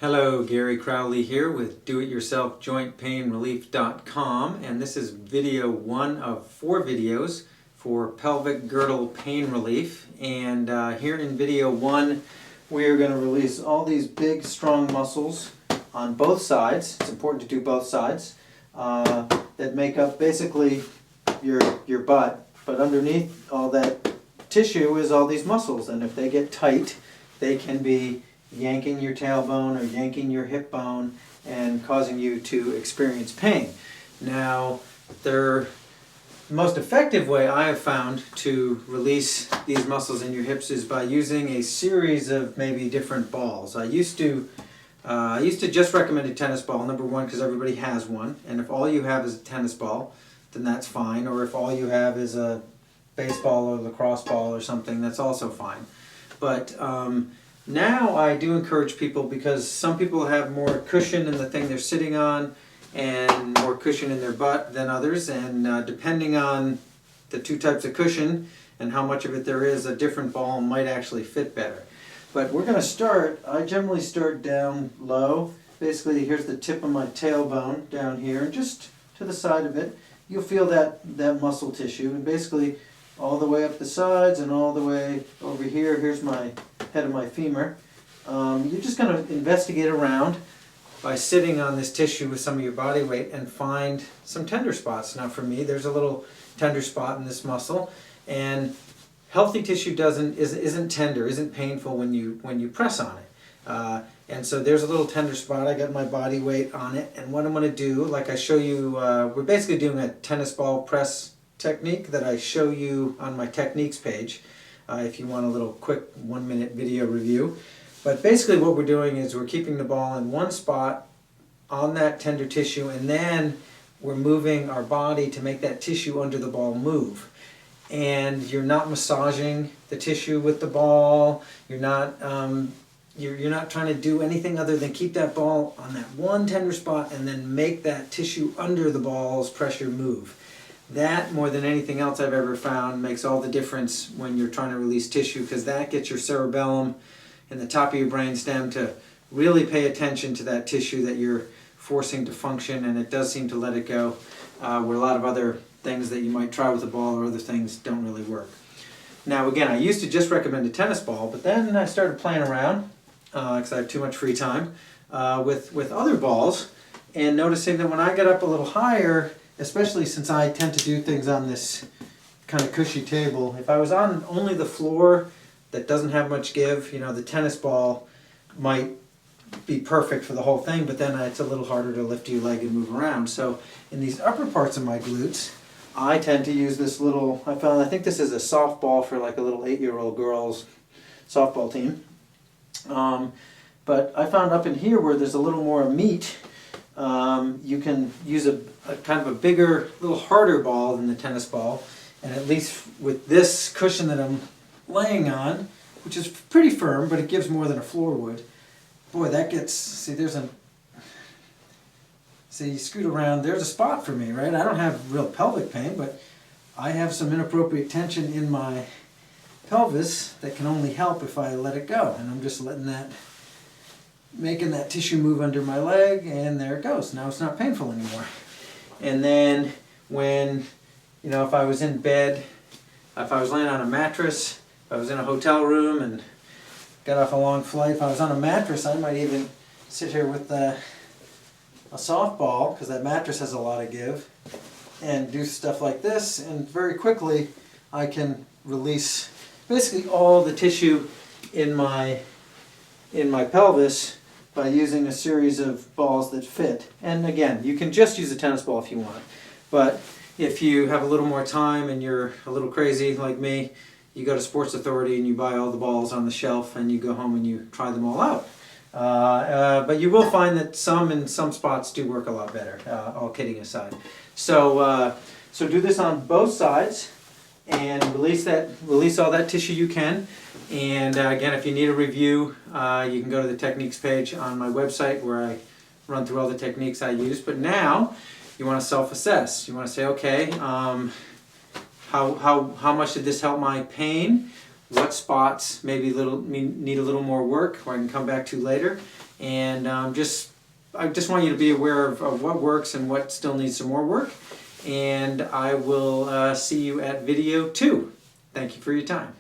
Hello, Gary Crowley here with DoItYourselfJointPainRelief.com, and this is video 1 of 4 videos for pelvic girdle pain relief. And here in video 1 we are going to release all these big strong muscles on both sides. It's important to do both sides that make up basically your butt, but underneath all that tissue is all these muscles, and if they get tight they can be yanking your tailbone or yanking your hip bone and causing you to experience pain. Now, the most effective way I have found to release these muscles in your hips is by using a series of maybe different balls. I used to just recommend a tennis ball, number one, because everybody has one, and if all you have is a tennis ball, then that's fine, or if all you have is a baseball or lacrosse ball or something, that's also fine. But now I do encourage people, because some people have more cushion in the thing they're sitting on and more cushion in their butt than others, and depending on the two types of cushion and how much of it there is, a different ball might actually fit better. But we're going to start, I generally start down low. Basically, here's the tip of my tailbone down here, and just to the side of it you'll feel that muscle tissue, and basically all the way up the sides and all the way over here. Here's my head of my femur. You're just going to investigate around by sitting on this tissue with some of your body weight and find some tender spots. Now for me, there's a little tender spot in this muscle, and healthy tissue isn't tender, isn't painful when you press on it. And so there's a little tender spot. I got my body weight on it, and what I'm going to do, like I show you, we're basically doing a tennis ball press technique that I show you on my techniques page if you want a little quick 1-minute video review. But basically what we're doing is we're keeping the ball in one spot on that tender tissue, and then we're moving our body to make that tissue under the ball move. And you're not massaging the tissue with the ball, you're not trying to do anything other than keep that ball on that one tender spot and then make that tissue under the ball's pressure move. That, more than anything else I've ever found, makes all the difference when you're trying to release tissue, because that gets your cerebellum and the top of your brainstem to really pay attention to that tissue that you're forcing to function, and it does seem to let it go, where a lot of other things that you might try with a ball or other things don't really work. Now again, I used to just recommend a tennis ball, but then I started playing around, because I have too much free time, with other balls, and noticing that when I got up a little higher, especially since I tend to do things on this kind of cushy table, if I was on only the floor that doesn't have much give, the tennis ball might be perfect for the whole thing, but then it's a little harder to lift your leg and move around. So in these upper parts of my glutes, I tend to use this little, I think this is a softball for like a little 8-year-old girl's softball team. But I found up in here where there's a little more meat, you can use a kind of a bigger, little harder ball than the tennis ball, and at least with this cushion that I'm laying on, which is pretty firm, but it gives more than a floor would. Boy, that gets, see you scoot around, there's a spot for me, right? I don't have real pelvic pain, but I have some inappropriate tension in my pelvis that can only help if I let it go, and I'm just making that tissue move under my leg, and there it goes. Now it's not painful anymore. And then when, if I was in bed, if I was laying on a mattress, if I was in a hotel room and got off a long flight, if I was on a mattress, I might even sit here with a softball, because that mattress has a lot of give, and do stuff like this, and very quickly I can release basically all the tissue in my pelvis by using a series of balls that fit. And again, you can just use a tennis ball if you want, but if you have a little more time and you're a little crazy like me, you go to Sports Authority and you buy all the balls on the shelf and you go home and you try them all out. But you will find that some in some spots do work a lot better, all kidding aside. So do this on both sides and release all that tissue you can. And again, if you need a review, you can go to the techniques page on my website where I run through all the techniques I use. But now you want to self-assess. You want to say, okay, how much did this help my pain? What spots maybe need a little more work, or I can come back to later, And I just want you to be aware of what works and what still needs some more work. And I will see you at video 2. Thank you for your time.